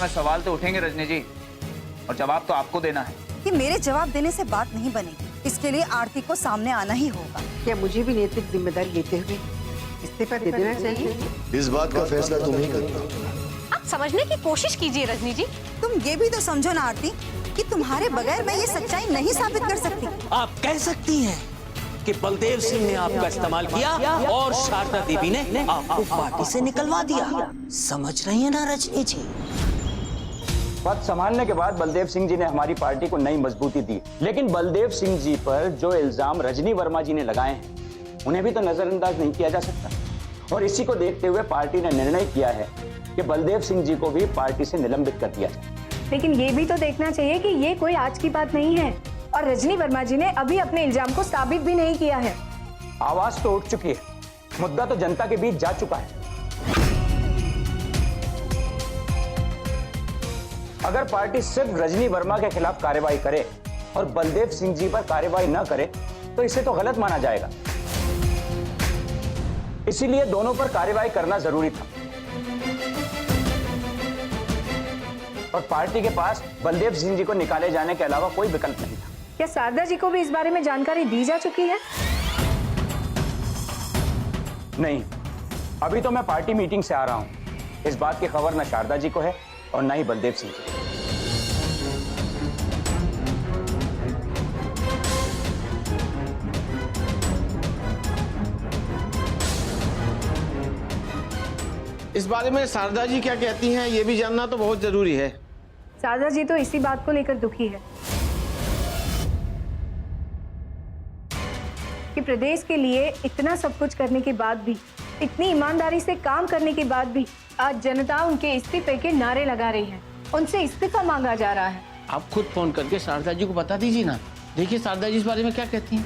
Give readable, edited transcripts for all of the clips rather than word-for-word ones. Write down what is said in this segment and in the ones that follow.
सवाल तो उठेंगे रजनी जी, और जवाब तो आपको देना है। कि मेरे जवाब देने से बात नहीं बनेगी, इसके लिए आरती को सामने आना ही होगा। क्या मुझे भी नैतिक जिम्मेदारी लेते हुए इस्तीफा दे देना चाहिए? इस बात का फैसला तुम ही करना। आप समझने की कोशिश कीजिए रजनी जी। तुम ये भी तो समझो ना आरती कि तुम्हारे बगैर मैं ये सच्चाई नहीं साबित कर सकती। आप कह सकती हैं कि बलदेव सिंह ने आपका इस्तेमाल किया और शारदा देवी ने आपको पार्टी से निकलवा दिया। समझ रही है ना रजनी जी? पद संभालने के बाद बलदेव सिंह जी ने हमारी पार्टी को नई मजबूती दी, लेकिन बलदेव सिंह जी पर जो इल्जाम रजनी वर्मा जी ने लगाए हैं उन्हें भी तो नजरअंदाज नहीं किया जा सकता। और इसी को देखते हुए पार्टी ने निर्णय किया है कि बलदेव सिंह जी को भी पार्टी से निलंबित कर दिया जाए। लेकिन ये भी तो देखना चाहिए कि ये कोई आज की बात नहीं है और रजनी वर्मा जी ने अभी अपने इल्जाम को साबित भी नहीं किया है। आवाज तो उठ चुकी है, मुद्दा तो जनता के बीच जा चुका है। अगर पार्टी सिर्फ रजनी वर्मा के खिलाफ कार्रवाई करे और बलदेव सिंह जी पर कार्रवाई न करे तो इसे तो गलत माना जाएगा। इसीलिए दोनों पर कार्रवाई करना जरूरी था और पार्टी के पास बलदेव सिंह जी को निकाले जाने के अलावा कोई विकल्प नहीं था। क्या शारदा जी को भी इस बारे में जानकारी दी जा चुकी है? नहीं, अभी तो मैं पार्टी मीटिंग से आ रहा हूं। इस बात की खबर न शारदा जी को है और न ही बलदेव सिंह जी। इस बारे में शारदा जी क्या कहती हैं ये भी जानना तो बहुत जरूरी है। शारदा जी तो इसी बात को लेकर दुखी है कि प्रदेश के लिए इतना सब कुछ करने के बाद भी, इतनी ईमानदारी से काम करने के बाद भी आज जनता उनके इस्तीफे के नारे लगा रही है, उनसे इस्तीफा मांगा जा रहा है। आप खुद फोन करके शारदा जी को बता दीजिए ना, देखिए शारदा जी इस बारे में क्या कहती हैं।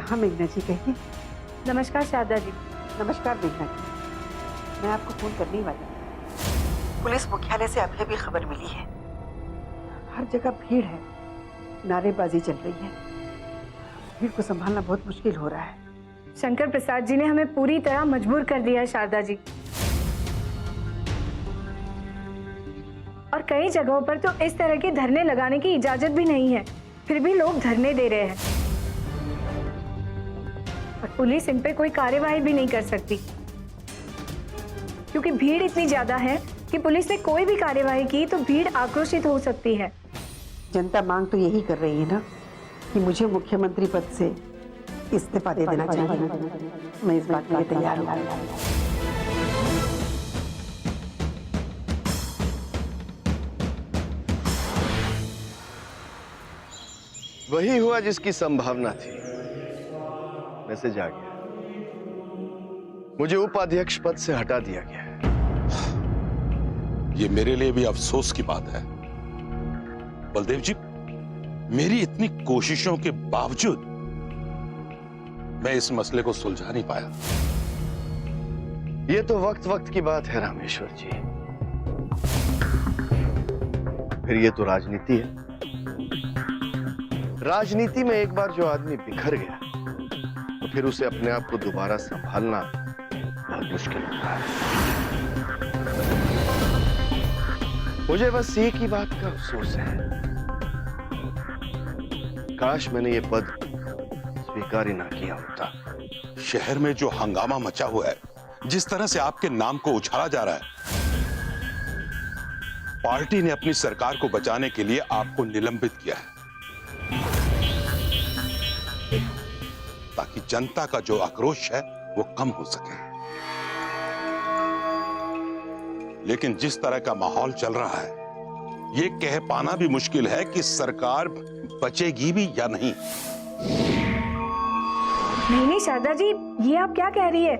हाँ मेघना जी कहिए। नमस्कार शारदा जी। नमस्कार मेघना जी, मैं आपको फोन करने ही वाली हूँ। पुलिस मुख्यालय से अभी अभी खबर मिली है, हर जगह भीड़ है, नारेबाजी चल रही है, भीड़ को संभालना बहुत मुश्किल हो रहा है। शंकर प्रसाद जी ने हमें पूरी तरह मजबूर कर दिया है शारदा जी, और कई जगहों पर तो इस तरह के धरने लगाने की इजाजत भी नहीं है, फिर भी लोग धरने दे रहे हैं और पुलिस इन पे कोई कार्यवाही भी नहीं कर सकती क्योंकि भीड़ इतनी ज्यादा है कि पुलिस ने कोई भी कार्यवाही की तो भीड़ आक्रोशित हो सकती है। जनता मांग तो यही कर रही है ना कि मुझे मुख्यमंत्री पद से इस्तीफा दे देना चाहिए। मैं इस बात के लिए तैयार हूँ। वही हुआ जिसकी संभावना थी, मैसेज आ गया, मुझे उपाध्यक्ष पद से हटा दिया गया है। ये मेरे लिए भी अफसोस की बात है बलदेव जी, मेरी इतनी कोशिशों के बावजूद मैं इस मसले को सुलझा नहीं पाया। ये तो वक्त वक्त की बात है रामेश्वर जी, फिर ये तो राजनीति है। राजनीति में एक बार जो आदमी बिखर गया तो फिर उसे अपने आप को दोबारा संभालना बहुत मुश्किल होता है। मुझे बस एक ही बात का अफसोस है, काश मैंने ये पद स्वीकार ही ना किया होता। शहर में जो हंगामा मचा हुआ है, जिस तरह से आपके नाम को उछाला जा रहा है, पार्टी ने अपनी सरकार को बचाने के लिए आपको निलंबित किया है ताकि जनता का जो आक्रोश है वो कम हो सके। लेकिन जिस तरह का माहौल चल रहा है, ये कह पाना भी मुश्किल है कि सरकार बचेगी भी या नहीं। नहीं शारदा जी, ये आप क्या कह रही है?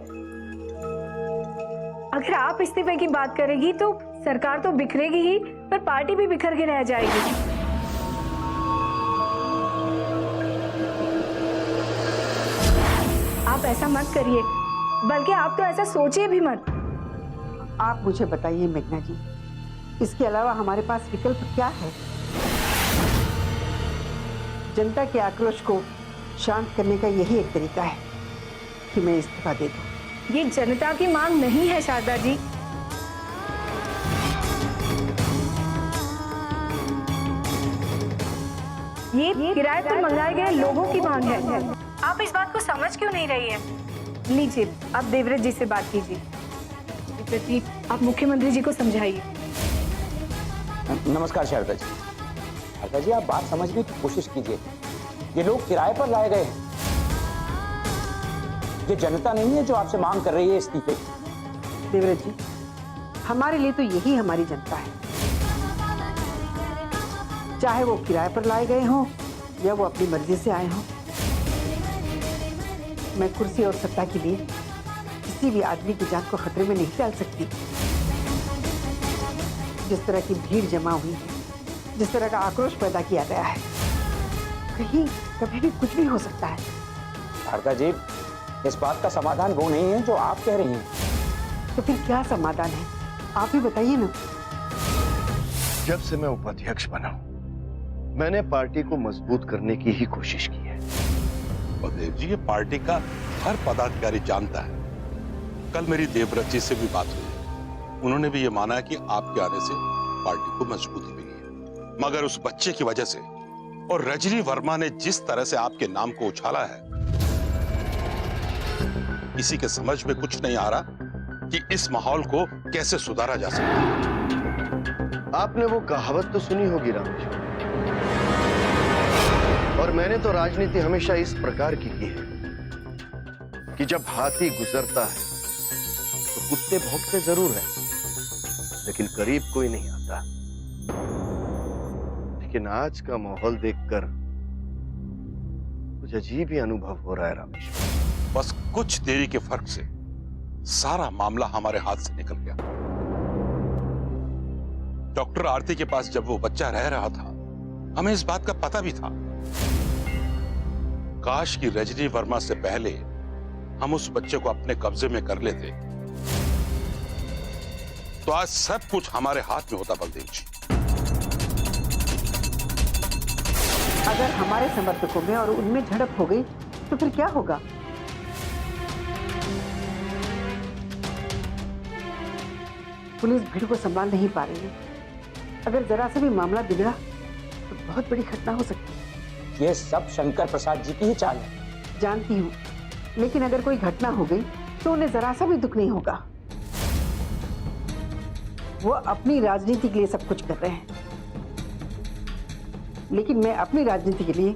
अगर आप इस्तीफे की बात करेगी तो सरकार तो बिखरेगी ही, पर पार्टी भी बिखर के रह जाएगी। आप आप ऐसा मत करिए, बल्कि आप तो ऐसा सोचिए भी मत। आप मुझे बताइए मेघना जी, इसके अलावा हमारे पास विकल्प क्या है? जनता के आक्रोश को शांत करने का यही एक तरीका है कि मैं इस्तीफा दे दूं। ये जनता की मांग नहीं है शारदा जी, ये किराए पर मंगाए गए लोगों की मांग है। आप इस बात को समझ क्यों नहीं रही है? लीजिए, आप देवव्रत जी से बात कीजिए। देवव्रत जी, आप मुख्यमंत्री जी को समझाइए। नमस्कार शारदा जी। शारदा जी, आप बात समझने की कोशिश कीजिए। ये लोग किराए पर लाए गए हैं। ये जनता नहीं है जो आपसे मांग कर रही है इस्तीफे। देवव्रत जी, हमारे लिए तो यही हमारी जनता है, चाहे वो किराए पर लाए गए हों या वो अपनी मर्जी से आए हों। मैं कुर्सी और सत्ता के लिए किसी भी आदमी की जान को खतरे में नहीं डाल सकती। जिस तरह की भीड़ जमा हुई है, जिस तरह का आक्रोश पैदा किया गया है, कहीं कभी भी कुछ भी हो सकता है। शारदा जी, इस बात का समाधान वो नहीं है जो आप कह रही हैं। तो फिर क्या समाधान है, आप ही बताइए ना। जब से मैं उपाध्यक्ष बना हूं, मैंने पार्टी को मजबूत करने की ही कोशिश की है। बलदेव जी, ये पार्टी का हर पदाधिकारी जानता है। कल मेरी देवव्रत जी से भी बात हुई, उन्होंने भी ये माना कि आपके आने से पार्टी को मजबूती मिली है। मगर उस बच्चे की वजह से और रजनी वर्मा ने जिस तरह से आपके नाम को उछाला है, किसी के समझ में कुछ नहीं आ रहा कि इस माहौल को कैसे सुधारा जा सकता है। आपने वो कहावत तो सुनी होगी रामेश्वर, और मैंने तो राजनीति हमेशा इस प्रकार की है कि जब हाथी गुजरता है तो कुत्ते भौंकते जरूर है, लेकिन करीब कोई नहीं आता। लेकिन आज का माहौल देखकर कुछ अजीब ही अनुभव हो रहा है रामेश्वर। बस कुछ देरी के फर्क से सारा मामला हमारे हाथ से निकल गया। डॉक्टर आरती के पास जब वो बच्चा रह रहा था, हमें इस बात का पता भी था। काश कि रजनी वर्मा से पहले हम उस बच्चे को अपने कब्जे में कर लेते, तो आज सब कुछ हमारे हाथ में होता। बलदेव जी, अगर हमारे समर्थकों में और उनमें झड़प हो गई तो फिर क्या होगा? पुलिस भीड़ को संभाल नहीं पा रही है। अगर जरा से भी मामला बिगड़ा तो बहुत बड़ी घटना हो सकती है। ये सब शंकर प्रसाद जी की ही चाल है। जानती हूँ, लेकिन अगर कोई घटना हो गई तो उन्हें जरा सा भी दुख नहीं होगा। वो अपनी राजनीति के लिए सब कुछ कर रहे हैं, लेकिन मैं अपनी राजनीति के लिए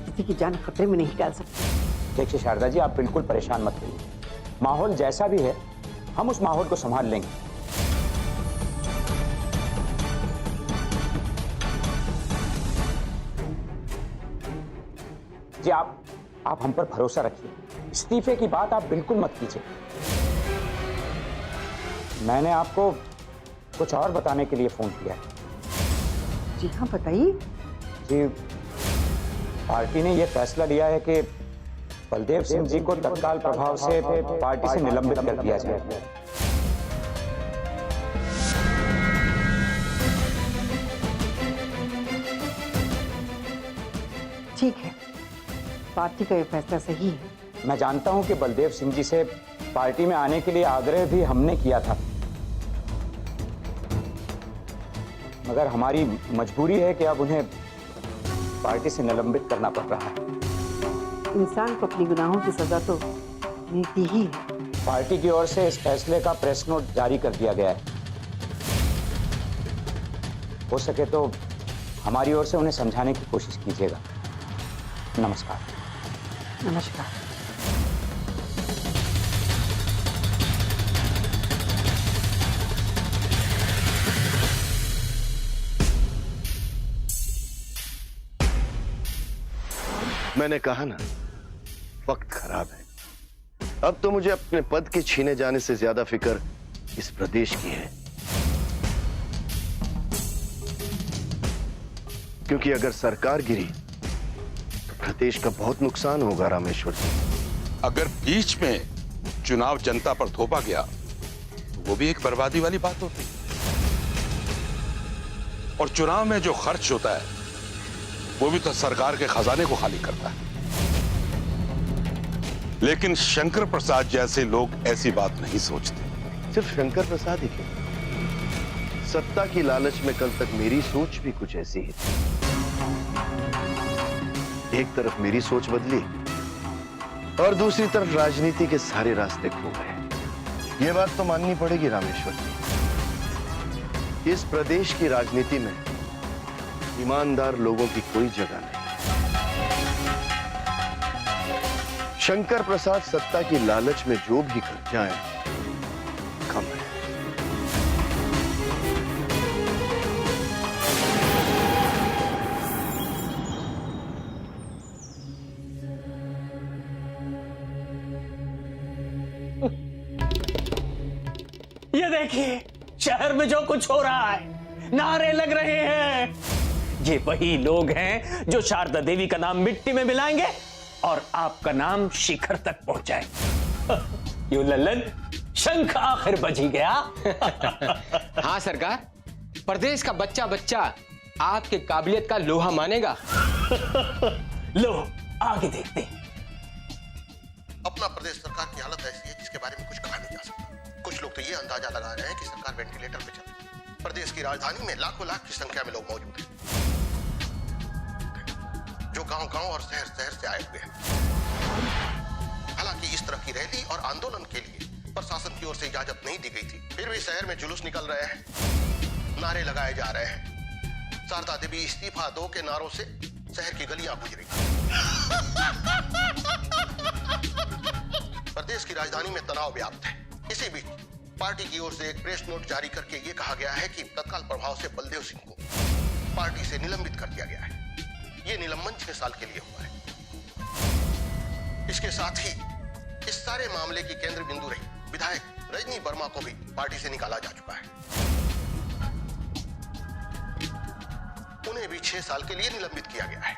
किसी की जान खतरे में नहीं डाल सकती। देखिए शारदा जी, आप बिल्कुल परेशान मत होइए। माहौल जैसा भी है, हम उस माहौल को संभाल लेंगे। जी, आप हम पर भरोसा रखिए। इस्तीफे की बात आप बिल्कुल मत कीजिए। मैंने आपको कुछ और बताने के लिए फोन किया है। जी हाँ, बताइए। जी, पार्टी ने यह फैसला लिया है कि बलदेव सिंह जी को तत्काल प्रभाव से पार्टी से निलंबित कर दिया जाए। ठीक है, पार्टी का यह फैसला सही है। मैं जानता हूं कि बलदेव सिंह जी से पार्टी में आने के लिए आग्रह भी हमने किया था, मगर हमारी मजबूरी है कि अब उन्हें पार्टी से निलंबित करना पड़ रहा है। इंसान को अपनी गुनाहों की सजा तो मिलती ही है। पार्टी की ओर से इस फैसले का प्रेस नोट जारी कर दिया गया है। हो सके तो हमारी ओर से उन्हें समझाने की कोशिश कीजिएगा। नमस्कार। नमस्कार। मैंने कहा ना, वक्त खराब है। अब तो मुझे अपने पद के छीने जाने से ज्यादा फिक्र इस प्रदेश की है, क्योंकि अगर सरकार गिरी तो प्रदेश का बहुत नुकसान होगा रामेश्वर जी। अगर बीच में चुनाव जनता पर थोपा गया तो वो भी एक बर्बादी वाली बात होती। और चुनाव में जो खर्च होता है वो भी तो सरकार के खजाने को खाली करता है। लेकिन शंकर प्रसाद जैसे लोग ऐसी बात नहीं सोचते। सिर्फ शंकर प्रसाद ही क्यों, सत्ता की लालच में कल तक मेरी सोच भी कुछ ऐसी ही थी। एक तरफ मेरी सोच बदली और दूसरी तरफ राजनीति के सारे रास्ते खो गए। यह बात तो माननी पड़ेगी रामेश्वर जी, इस प्रदेश की राजनीति में ईमानदार लोगों की कोई जगह नहीं। शंकर प्रसाद सत्ता की लालच में जो भी कर जाए कम है। ये देखिए शहर में जो कुछ हो रहा है, नारे लग रहे हैं। ये वही लोग हैं जो शारदा देवी का नाम मिट्टी में मिलाएंगे और आपका नाम शिखर तक पहुंचाएंगे। यू लल्लन, शंख आखिर बज ही गया। हाँ सरकार, प्रदेश का बच्चा बच्चा आपके काबिलियत का लोहा मानेगा। लो आगे देखते हैं। अपना प्रदेश सरकार की हालत ऐसी है जिसके बारे में कुछ कहा नहीं जा सकता। कुछ लोग तो ये अंदाजा लगा रहे हैं कि सरकार वेंटिलेटर पे चल रही है। प्रदेश की राजधानी में लाखों लाख की संख्या में लोग मौजूद हैं, जो गांव-गांव और शहर-शहर से आए हुए हैं। हालांकि इस तरह की रैली और आंदोलन के लिए प्रशासन की ओर से इजाजत नहीं दी गई थी, फिर भी शहर में जुलूस निकल रहे हैं, नारे लगाए जा रहे हैं। शारदा देवी इस्तीफा दो के नारों से शहर की गलियां गूंज रही हैं। प्रदेश की राजधानी में तनाव व्याप्त है। इसी बीच पार्टी की ओर से एक प्रेस नोट जारी करके यह कहा गया है कि तत्काल प्रभाव से बलदेव सिंह को पार्टी से निलंबित कर दिया गया है। यह निलंबन 6 साल के लिए हुआ है। इसके साथ ही इस सारे मामले की केंद्र बिंदु रही विधायक रजनी वर्मा को भी पार्टी से निकाला जा चुका है। उन्हें भी 6 साल के लिए निलंबित किया गया है।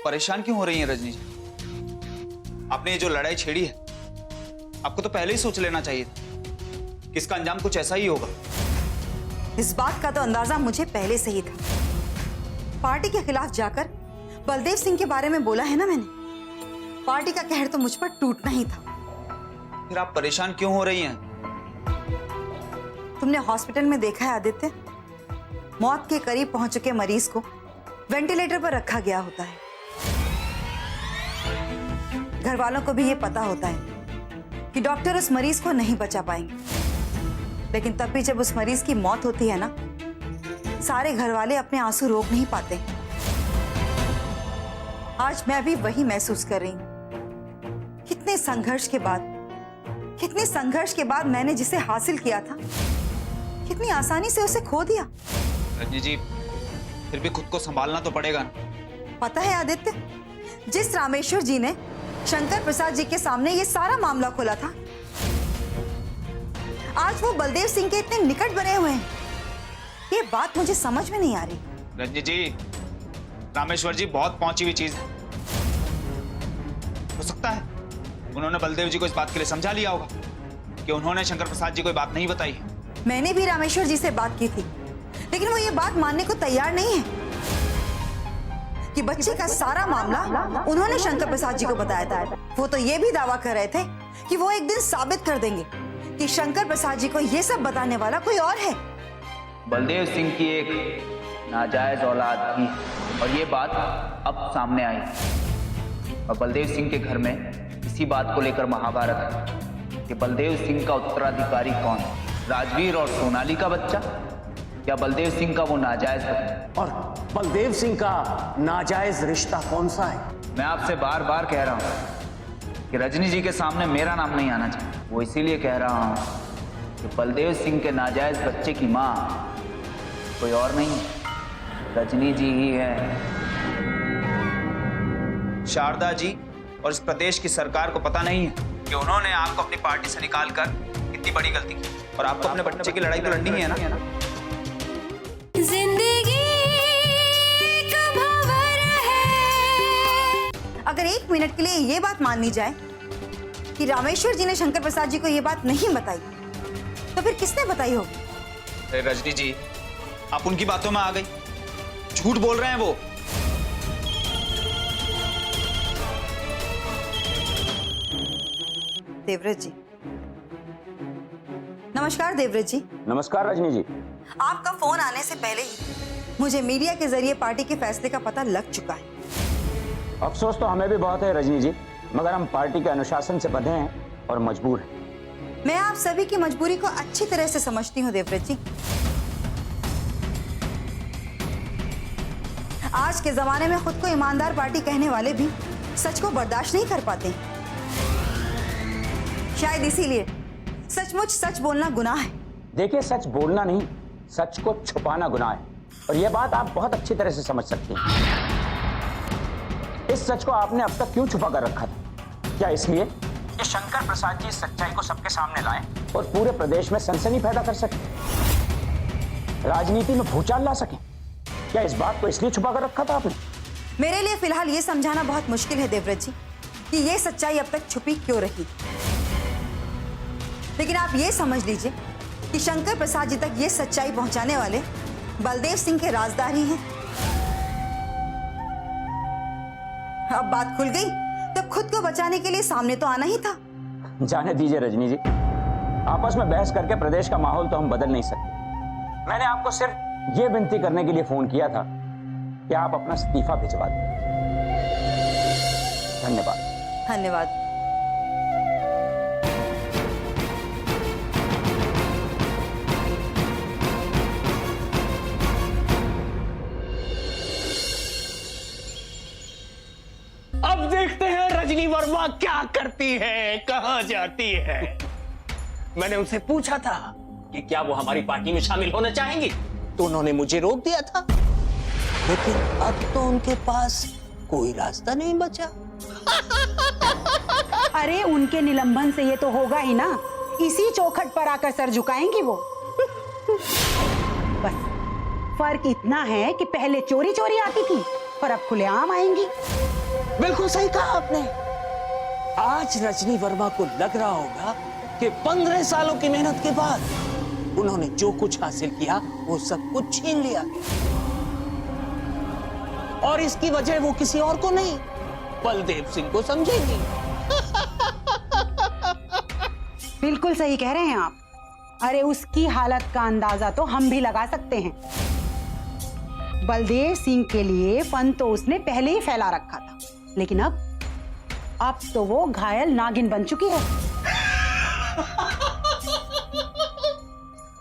परेशान क्यों हो रही हैं रजनी जी? आपने ये जो लड़ाई छेड़ी है, आपको तो पहले ही सोच लेना चाहिए था कि इसका अंजाम कुछ ऐसा ही होगा। इस बात का तो अंदाजा मुझे पहले से ही था। पार्टी के खिलाफ जाकर बलदेव सिंह के बारे में बोला है ना मैंने, पार्टी का कहर तो मुझ पर टूटना ही था। फिर आप परेशान क्यों हो रही हैं? तुमने हॉस्पिटल में देखा है आदित्य, मौत के करीब पहुंच चुके मरीज को वेंटिलेटर पर रखा गया होता है। घर वालों को भी ये पता होता है कि डॉक्टर उस मरीज को नहीं बचा पाएंगे, लेकिन तब भी जब उस मरीज की मौत होती है ना, सारे घर वाले अपने आंसू रोक नहीं पाते। आज मैं भी वही महसूस कर रही हूं। कितने संघर्ष के बाद मैंने जिसे हासिल किया था, कितनी आसानी से उसे खो दिया। रजनी जी, फिर भी खुद को संभालना तो पड़ेगा ना। पता है आदित्य, जिस रामेश्वर जी ने शंकर प्रसाद जी के सामने ये सारा मामला खोला था, आज वो बलदेव सिंह के इतने निकट बने हुए हैं। ये बात मुझे समझ में नहीं आ रही। रजनी जी, रामेश्वर जी बहुत पहुंची हुई चीज है। हो सकता है उन्होंने बलदेव जी को इस बात के लिए समझा लिया होगा कि उन्होंने शंकर प्रसाद जी को बात नहीं बताई। मैंने भी रामेश्वर जी से बात की थी, लेकिन वो ये बात मानने को तैयार नहीं है कि बच्चे का सारा मामला उन्होंने शंकर प्रसाद जी को बताया था। वो तो ये भी दावा कर रहे थे कि वो एक दिन साबित कर देंगे कि शंकर प्रसाद जी को ये सब बताने वाला कोई और है। बलदेव सिंह की एक नाजायज औलाद थी और ये बात अब सामने आई। और बलदेव सिंह के घर में इसी बात को लेकर महाभारत है कि बलदेव सिंह का उत्तराधिकारी कौन है, राजवीर और सोनाली का बच्चा या बलदेव सिंह का वो नाजायज बच्चा। और बलदेव सिंह का नाजायज रिश्ता कौन सा है? मैं आपसे बार बार कह रहा हूं कि रजनी जी के सामने मेरा नाम नहीं आना चाहिए। वो इसीलिए कह रहा हूं कि बलदेव सिंह के नाजायज बच्चे की मां कोई और नहीं, रजनी जी ही है। शारदा जी और इस प्रदेश की सरकार को पता नहीं है कि उन्होंने आपको अपनी पार्टी से निकालकर इतनी बड़ी गलती की, और आपको अपने बच्चे की लड़ाई तो लड़नी है ना। जिंदगी अगर एक मिनट के लिए ये बात मान ली जाए कि रामेश्वर जी ने शंकर प्रसाद जी को ये बात नहीं बताई, तो फिर किसने बताई होगी? अरे रजनी जी, आप उनकी बातों में आ गई। झूठ बोल रहे हैं वो। देवव्रत जी, नमस्कार। देवव्रत जी, नमस्कार रजनी जी। आपका फोन आने से पहले ही मुझे मीडिया के जरिए पार्टी के फैसले का पता लग चुका है। अफसोस तो हमें भी बहुत है रजनी जी, मगर हम पार्टी के अनुशासन से बंधे हैं और मजबूर हैं। मैं आप सभी की मजबूरी को अच्छी तरह से समझती हूँ देवव्रत जी। आज के जमाने में खुद को ईमानदार पार्टी कहने वाले भी सच को बर्दाश्त नहीं कर पाते। शायद इसीलिए सचमुच सच बोलना गुनाह है। देखिए, सच बोलना नहीं, सच को छुपाना गुनाह है, और यह बात आप बहुत अच्छी तरह से समझ सकती हैं। इस सच को आपने अब तक क्यों छुपा कर रखा था? क्या इसलिए कि शंकर प्रसाद जी इस सच्चाई को सबके सामने लाएं और पूरे प्रदेश में सनसनी पैदा कर सकें, राजनीति में भूचाल ला सकें? क्या इस बात को इसलिए छुपा कर रखा था आपने? मेरे लिए फिलहाल ये समझाना बहुत मुश्किल है देवव्रत जी कि ये सच्चाई अब तक छुपी क्यों रही। लेकिन आप ये समझ लीजिए कि शंकर प्रसाद जी तक ये सच्चाई पहुंचाने वाले बलदेव सिंह के राजदार ही हैं। अब बात खुल गई तो खुद को बचाने के लिए सामने तो आना ही था। जाने दीजिए रजनी जी, आपस में बहस करके प्रदेश का माहौल तो हम बदल नहीं सकते। मैंने आपको सिर्फ ये विनती करने के लिए फोन किया था कि आप अपना इस्तीफा भिजवा दें। धन्यवाद। धन्यवाद। अब देखते हैं रजनी वर्मा क्या करती है, कहां जाती है। मैंने उनसे पूछा था कि क्या वो हमारी पार्टी में शामिल होना चाहेंगी, तो उन्होंने मुझे रोक दिया था। लेकिन अब तो उनके पास कोई रास्ता नहीं बचा। अरे उनके निलंबन से ये तो होगा ही ना, इसी चौखट पर आकर सर झुकाएंगी वो। बस फर्क इतना है कि पहले चोरी चोरी आती थी पर अब खुलेआम आएंगी। बिल्कुल सही कहा आपने। आज रजनी वर्मा को लग रहा होगा कि 15 सालों की मेहनत के बाद उन्होंने जो कुछ हासिल किया वो सब कुछ छीन लिया, और इसकी वजह वो किसी और को नहीं, बलदेव सिंह को समझेंगी। बिल्कुल सही कह रहे हैं आप। अरे उसकी हालत का अंदाजा तो हम भी लगा सकते हैं। बलदेव सिंह के लिए फन तो उसने पहले ही फैला रखा था, लेकिन अब तो वो घायल नागिन बन चुकी है।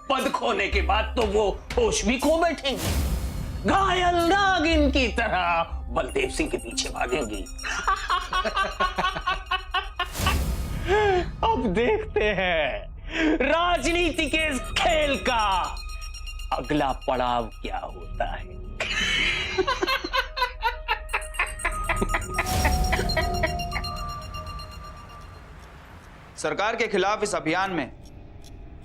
पद खोने के बाद तो वो होश भी खो बैठेंगी, घायल नागिन की तरह बलदेव सिंह के पीछे भागेंगी। अब देखते हैं राजनीति के इस खेल का अगला पड़ाव क्या होता है। सरकार के खिलाफ इस अभियान में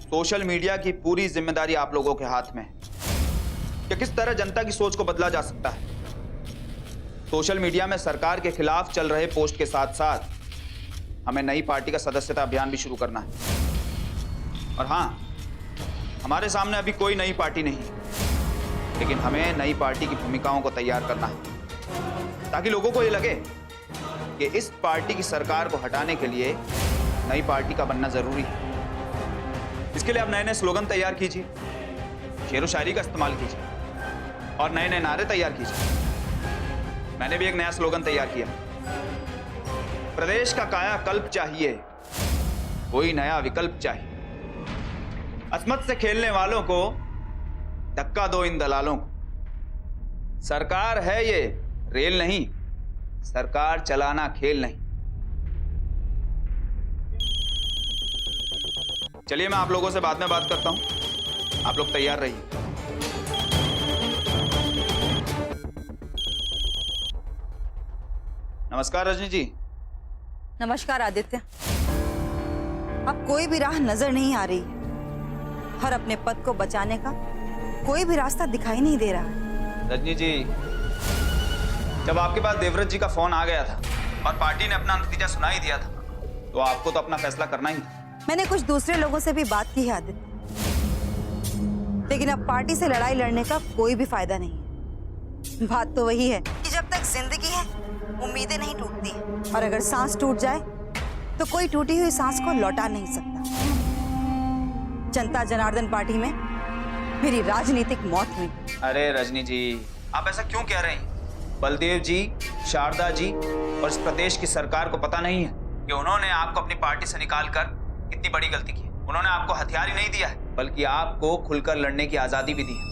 सोशल मीडिया की पूरी जिम्मेदारी आप लोगों के हाथ में है कि किस तरह जनता की सोच को बदला जा सकता है। सोशल मीडिया में सरकार के खिलाफ चल रहे पोस्ट के साथ साथ हमें नई पार्टी का सदस्यता अभियान भी शुरू करना है। और हाँ, हमारे सामने अभी कोई नई पार्टी नहीं, लेकिन हमें नई पार्टी की भूमिकाओं को तैयार करना है ताकि लोगों को ये लगे कि इस पार्टी की सरकार को हटाने के लिए नई पार्टी का बनना जरूरी है। इसके लिए आप नए नए स्लोगन तैयार कीजिए, शेरो शायरी का इस्तेमाल कीजिए और नए नए नारे तैयार कीजिए। मैंने भी एक नया स्लोगन तैयार किया, प्रदेश का कायाकल्प चाहिए, कोई नया विकल्प चाहिए। असमत से खेलने वालों को धक्का दो इन दलालों को। सरकार है ये रेल नहीं, सरकार चलाना खेल नहीं। चलिए मैं आप लोगों से बाद में बात करता हूं, आप लोग तैयार रहिए। नमस्कार रजनी जी। नमस्कार आदित्य। अब कोई भी राह नजर नहीं आ रही है और अपने पद को बचाने का कोई भी रास्ता दिखाई नहीं दे रहा है। रजनी जी, जब आपके पास देवव्रत जी का फोन आ गया था और पार्टी ने अपना नतीजा सुना ही दिया था, तो आपको तो अपना फैसला करना ही था। मैंने कुछ दूसरे लोगों से भी बात की है आदित्य, लेकिन अब पार्टी से लड़ाई लड़ने का कोई भी फायदा नहीं है। बात तो वही है कि जब तक जिंदगी है उम्मीदें नहीं टूटती हैं, और अगर सांस टूट जाए तो कोई टूटी हुई सांस को लौटा नहीं सकता। जनता जनार्दन पार्टी में मेरी राजनीतिक मौत हुई। अरे रजनी जी, आप ऐसा क्यों कह रहे हैं? बलदेव जी, शारदा जी और इस प्रदेश की सरकार को पता नहीं है कि उन्होंने आपको अपनी पार्टी से निकाल कर कितनी बड़ी गलती की। उन्होंने आपको हथियार ही नहीं दिया है, बल्कि आपको खुलकर लड़ने की आजादी भी दी है।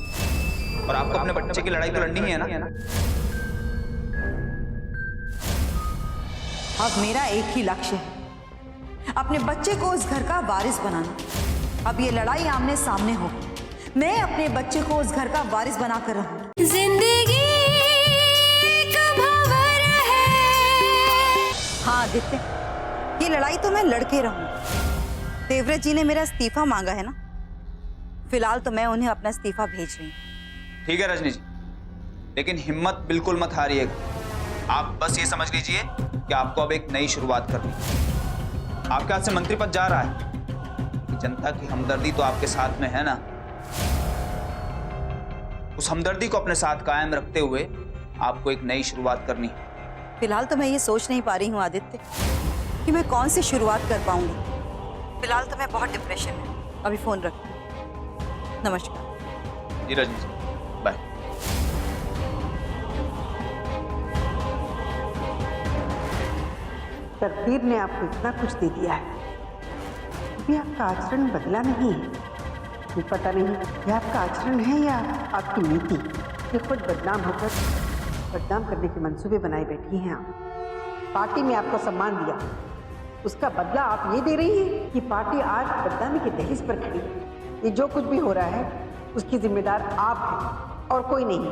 और आपको अपने बच्चे की लड़ाई तो लड़नी ही है ना। अब मेरा एक ही लक्ष्य है, अपने बच्चे को उस घर का वारिस बनाना। अब ये लड़ाई आमने सामने हो, मैं अपने बच्चे को उस घर का वारिस बनाकर रहूं। जिंदगी का भंवर है। हाँ आदित्य, ये लड़ाई तो मैं लड़के रहूं। देवव्रत जी ने मेरा इस्तीफा मांगा है ना, फिलहाल तो मैं उन्हें अपना इस्तीफा भेज रही हूँ। ठीक है रजनी जी, लेकिन हिम्मत बिल्कुल मत हारिएगा। आप बस ये समझ लीजिए कि आपको अब एक नई शुरुआत करनी है। आपके हाथ से मंत्री पद जा रहा है, जनता की हमदर्दी तो आपके साथ में है ना। उस हमदर्दी को अपने साथ कायम रखते हुए आपको एक नई शुरुआत करनी है। फिलहाल तो मैं ये सोच नहीं पा रही हूँ आदित्य कि मैं कौन सी शुरुआत कर पाऊंगी। फिलहाल तो मैं बहुत डिप्रेशन में। अभी फोन रख। नमस्कार। जी रजनी जी, बाय। तकदीर ने आपको इतना कुछ दे दिया है, अभी आपका आचरण बदला नहीं है। ये पता नहीं ये आपका आचरण है या आपकी नीति। ये खुद बदनाम करने के मंसूबे बनाए बैठी हैं आप। पार्टी में आपको सम्मान दिया, उसका बदला आप ये दे रही हैं कि पार्टी आज बदनामी के दहलीज पर खड़ी है। ये जो कुछ भी हो रहा है उसकी जिम्मेदार आप हैं और कोई नहीं।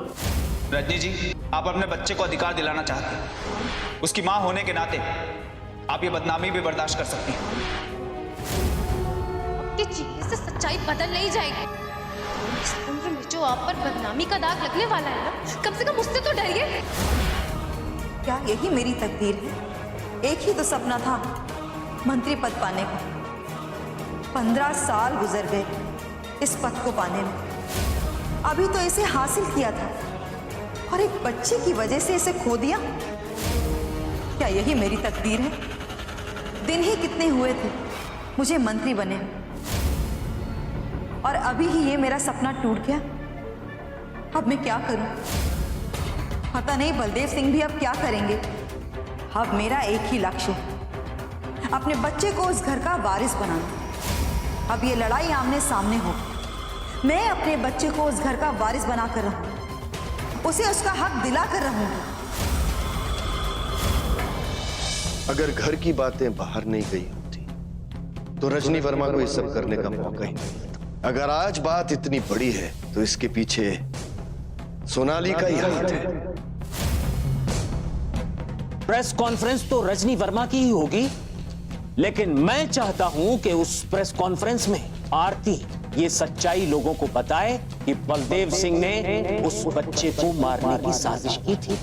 रजनी जी, आप अपने बच्चे को अधिकार दिलाना चाहते हैं, उसकी मां होने के नाते आप ये बदनामी भी बर्दाश्त कर सकती हैं। आपके चेहरे से सच्चाई बदल नहीं जाएगी। इस उम्र में जो आप पर बदनामी का दाग लगने वाला है ना, कम से कम उससे तो डरिए। क्या यही मेरी तकदीर है? एक ही तो सपना था, मंत्री पद पाने का। 15 साल गुजर गए इस पद को पाने में। अभी तो इसे हासिल किया था और एक बच्चे की वजह से इसे खो दिया। क्या यही मेरी तकदीर है? दिन ही कितने हुए थे मुझे मंत्री बने, और अभी ही ये मेरा सपना टूट गया। अब मैं क्या करूं? पता नहीं बलदेव सिंह भी अब क्या करेंगे। अब मेरा एक ही लक्ष्य है, अपने बच्चे को उस घर का वारिस बनाना। अब ये लड़ाई आमने सामने हो, मैं अपने बच्चे को उस घर का वारिस बनाकर रहूं, उसे उसका हक दिलाकर रहूंगी। अगर घर की बातें बाहर नहीं गई होती तो रजनी वर्मा को ये सब करने का मौका ही नहीं मिलता। अगर आज बात इतनी बड़ी है तो इसके पीछे सोनाली का ही हाथ है। प्रेस कॉन्फ्रेंस तो रजनी वर्मा की ही होगी, लेकिन मैं चाहता हूं कि उस प्रेस कॉन्फ्रेंस में आरती ये सच्चाई लोगों को बताए कि बलदेव सिंह ने उस बच्चे को मारने की साजिश की थी।